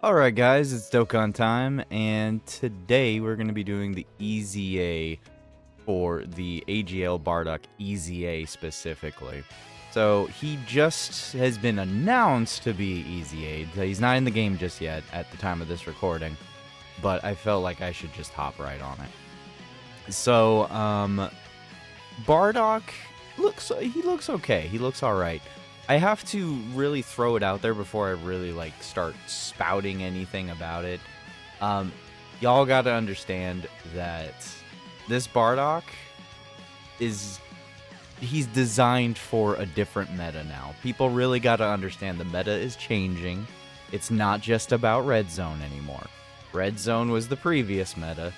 Alright guys, it's Dokkan time, and today we're going to be doing the EZA for the AGL Bardock EZA specifically. So he just has been announced to be EZA'd. He's not in the game just yet at the time of this recording, but I felt like I should just hop right on it. So, Bardock looks okay. He looks alright. I have to really throw it out there before I really start spouting anything about it. Y'all gotta understand that this Bardock he's designed for a different meta now. People really gotta understand the meta is changing. It's not just about Red Zone anymore. Red Zone was the previous meta.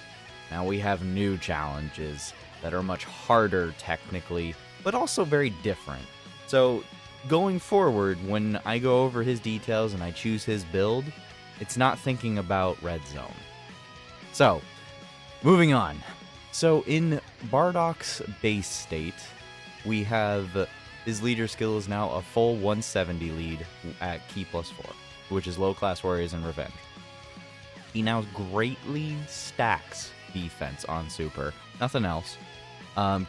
Now we have new challenges that are much harder technically, but also very different. So going forward, when I go over his details and I choose his build, it's not thinking about Red Zone. So, moving on. So, in Bardock's base state, we have his leader skill is now a full 170 lead at Key +4, which is Low Class Warriors and Revenge. He now greatly stacks defense on Super, nothing else.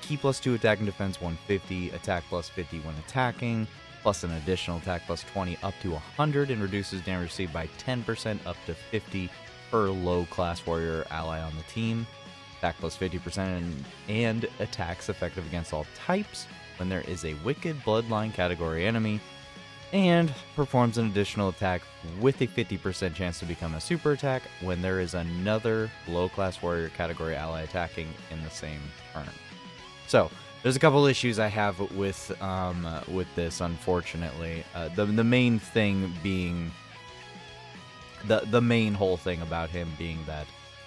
Key +2 attack and defense 150, attack +50 when attacking, plus an additional attack +20 up to 100, and reduces damage received by 10% up to 50 per low class warrior ally on the team. Attack +50% and attacks effective against all types when there is a wicked bloodline category enemy, and performs an additional attack with a 50% chance to become a super attack when there is another low class warrior category ally attacking in the same turn. So there's a couple issues I have with this, unfortunately. The main thing being the main whole thing about him being that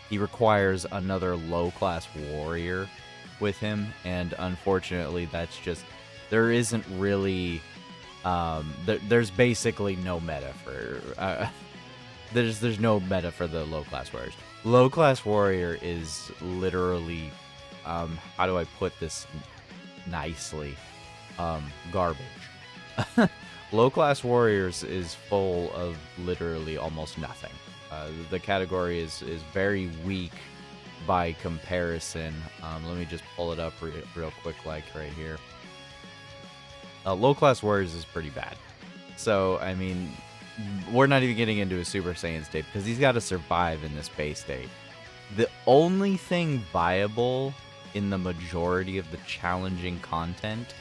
he requires another low class warrior with him, and unfortunately that's just there isn't really there's basically no meta for there's no meta for the low class warriors. Low class warrior is literally how do I put this nicely? Garbage. Low class warriors is full of literally almost nothing. The category is very weak by comparison. Let me just pull it up real quick, like right here. Low class warriors is pretty bad. So I mean, we're not even getting into a Super Saiyan state because he's got to survive in this base state. The only thing viable in the majority of the challenging content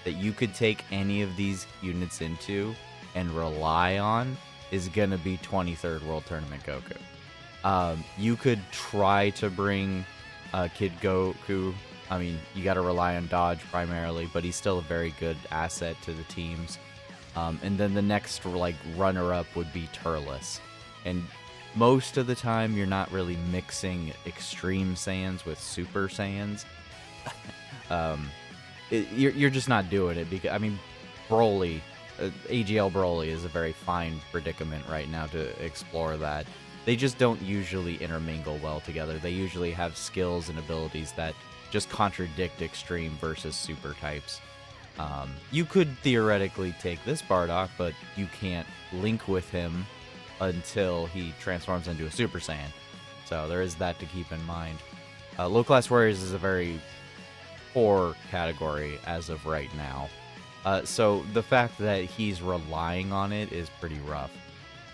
that you could take any of these units into and rely on is gonna be 23rd World Tournament Goku. You could try to bring Kid Goku. I mean, you gotta rely on dodge primarily, but he's still a very good asset to the teams. And then the next runner-up would be Turles. And most of the time, you're not really mixing Extreme Saiyans with Super Saiyans. You're just not doing it because, I mean, Broly, AGL Broly is a very fine predicament right now to explore that. They just don't usually intermingle well together. They usually have skills and abilities that just contradict Extreme versus Super types. You could theoretically take this Bardock, but you can't link with him until he transforms into a Super Saiyan. So there is that to keep in mind. Low Class Warriors is a very poor category as of right now. So the fact that he's relying on it is pretty rough.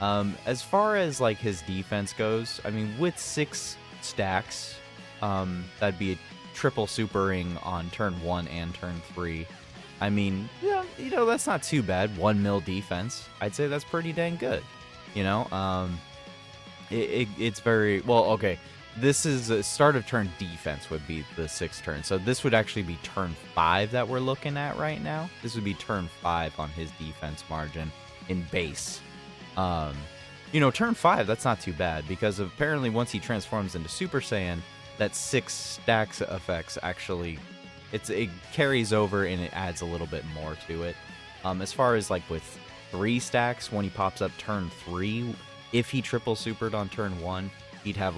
As far as his defense goes, I mean, with 6 stacks, that'd be a triple supering on turn 1 and turn 3. I mean, yeah, that's not too bad. 1 mil defense. I'd say that's pretty dang good. It's very well. Okay, this is a start of turn defense would be the 6th turn. So this would actually be turn 5 that we're looking at right now. This would be turn 5 on his defense margin in base. Turn 5, that's not too bad because apparently once he transforms into Super Saiyan, that 6 stacks effects actually it carries over and it adds a little bit more to it. As far as with 3 stacks, when he pops up turn 3, if he triple supered on turn 1, he'd have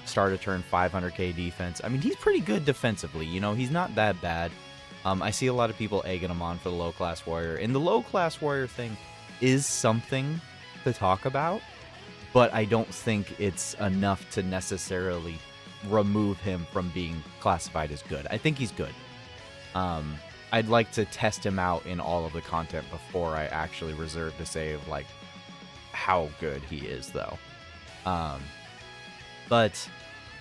start of turn 500k defense. I mean, he's pretty good defensively. He's not that bad. I see a lot of people egging him on for the low class warrior, and the low class warrior thing is something to talk about, but I don't think it's enough to necessarily remove him from being classified as good. I think he's good. I'd like to test him out in all of the content before I actually reserve to say like how good he is, though. But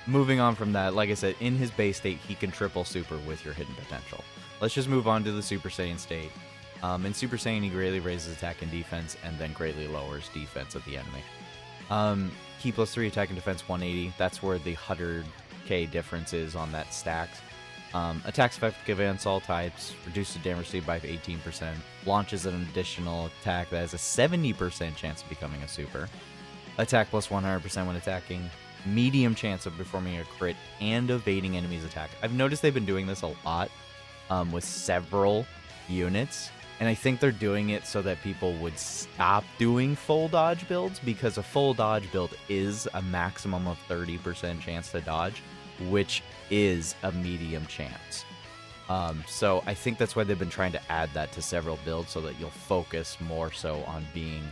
moving on from that, like I said, in his base state, he can triple super with your hidden potential. Let's just move on to the Super Saiyan state. In Super Saiyan, he greatly raises attack and defense, and then greatly lowers defense of the enemy. Key plus 3 attack and defense 180. That's where the 100k difference is on that stacks. Attacks effective against all types, reduces damage received by 18%, launches an additional attack that has a 70% chance of becoming a super. Attack plus 100% when attacking, medium chance of performing a crit and evading enemies' attack. I've noticed they've been doing this a lot with several units, and I think they're doing it so that people would stop doing full dodge builds, because a full dodge build is a maximum of 30% chance to dodge, which is a medium chance. So I think that's why they've been trying to add that to several builds, so that you'll focus more so on being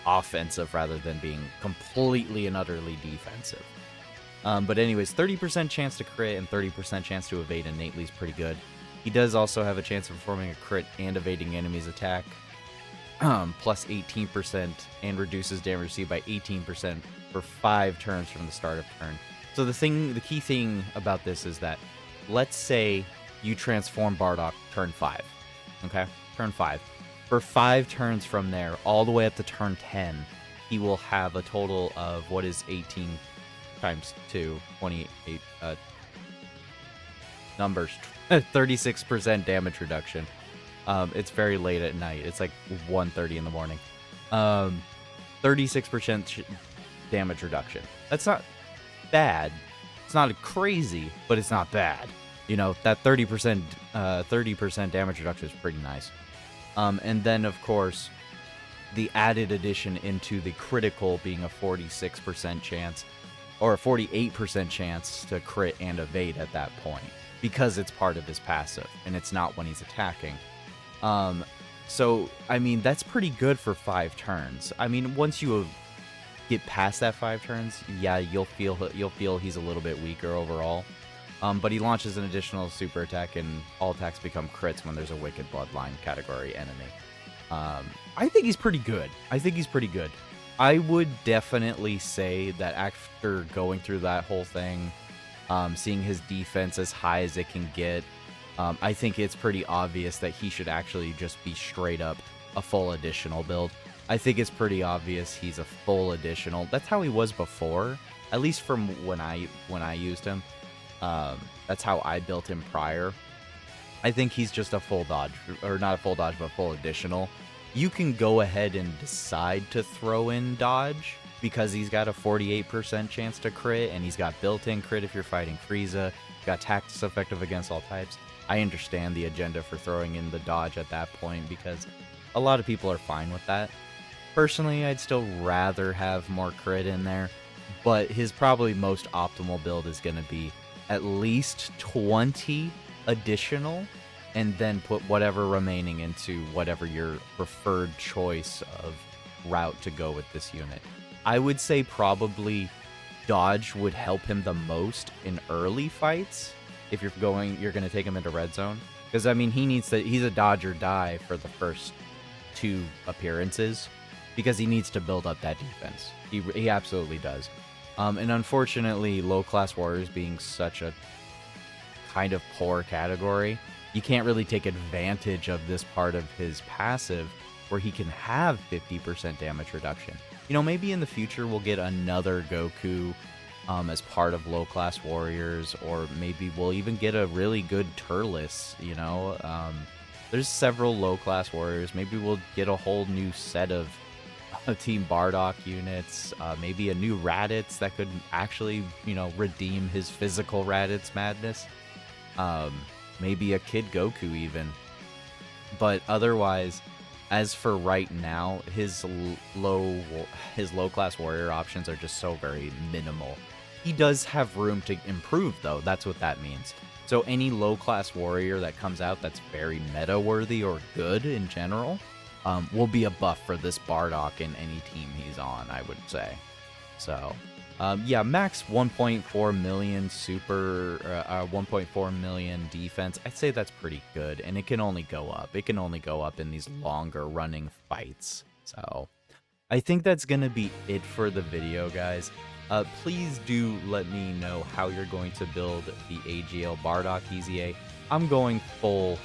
offensive rather than being completely and utterly defensive. But anyways, 30% chance to crit and 30% chance to evade innately is pretty good. He does also have a chance of performing a crit and evading enemies' attack, plus 18%, and reduces damage received by 18% for 5 turns from the start of turn. So the key thing about this is that, let's say you transform Bardock turn 5, okay? Turn 5. For 5 turns from there, all the way up to turn 10, he will have a total of, what is 18 times 2, 28, numbers, 36% damage reduction. It's very late at night. It's like 1:30 in the morning. 36% damage reduction. That's not bad. It's not crazy, but it's not bad. You know, that 30% damage reduction is pretty nice. And then, of course, the added addition into the critical being a 46% chance, or a 48% chance to crit and evade at that point, because it's part of his passive, and it's not when he's attacking. So, I mean, that's pretty good for 5 turns. I mean, once you get past that 5 turns, yeah, you'll feel he's a little bit weaker overall. But he launches an additional super attack, and all attacks become crits when there's a Wicked Bloodline category enemy. I think he's pretty good. I would definitely say that after going through that whole thing, seeing his defense as high as it can get, I think it's pretty obvious that he should actually just be straight up a full additional build. I think it's pretty obvious he's a full additional. That's how he was before, at least from when I used him. That's how I built him prior. I think he's just a full dodge, or not a full dodge, but full additional. You can go ahead and decide to throw in dodge, because he's got a 48% chance to crit, and he's got built-in crit if you're fighting Frieza. Got tactics effective against all types. I understand the agenda for throwing in the dodge at that point, because a lot of people are fine with that. Personally, I'd still rather have more crit in there, but his probably most optimal build is going to be at least 20 additional, and then put whatever remaining into whatever your preferred choice of route to go with this unit. I would say probably dodge would help him the most in early fights if you're going to take him into red zone, because I mean he's a dodge or die for the first 2 appearances, because he needs to build up that defense. He absolutely does. And unfortunately, low-class warriors being such a kind of poor category, you can't really take advantage of this part of his passive where he can have 50% damage reduction. You know, maybe in the future we'll get another Goku as part of low-class warriors, or maybe we'll even get a really good Turles, you know? There's several low-class warriors. Maybe we'll get a whole new set of Team Bardock units, maybe a new Raditz that could actually, you know, redeem his physical Raditz madness. Maybe a Kid Goku even. But otherwise, as for right now, his low-class warrior options are just so very minimal. He does have room to improve, though. That's what that means. So any low-class warrior that comes out that's very meta-worthy or good in general, will be a buff for this Bardock in any team he's on, I would say. So, yeah, max 1.4 million super, 1.4 million defense. I'd say that's pretty good, and it can only go up. It can only go up in these longer running fights. So, I think that's going to be it for the video, guys. Please do let me know how you're going to build the AGL Bardock EZA. I'm going full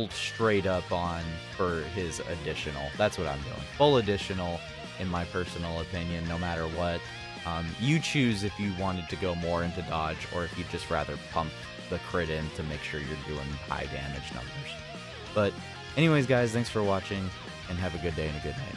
straight up on for his additional. That's what I'm doing. Full additional, in my personal opinion, no matter what. You choose if you wanted to go more into dodge or if you'd just rather pump the crit in to make sure you're doing high damage numbers. But anyways, guys, thanks for watching, and have a good day and a good night.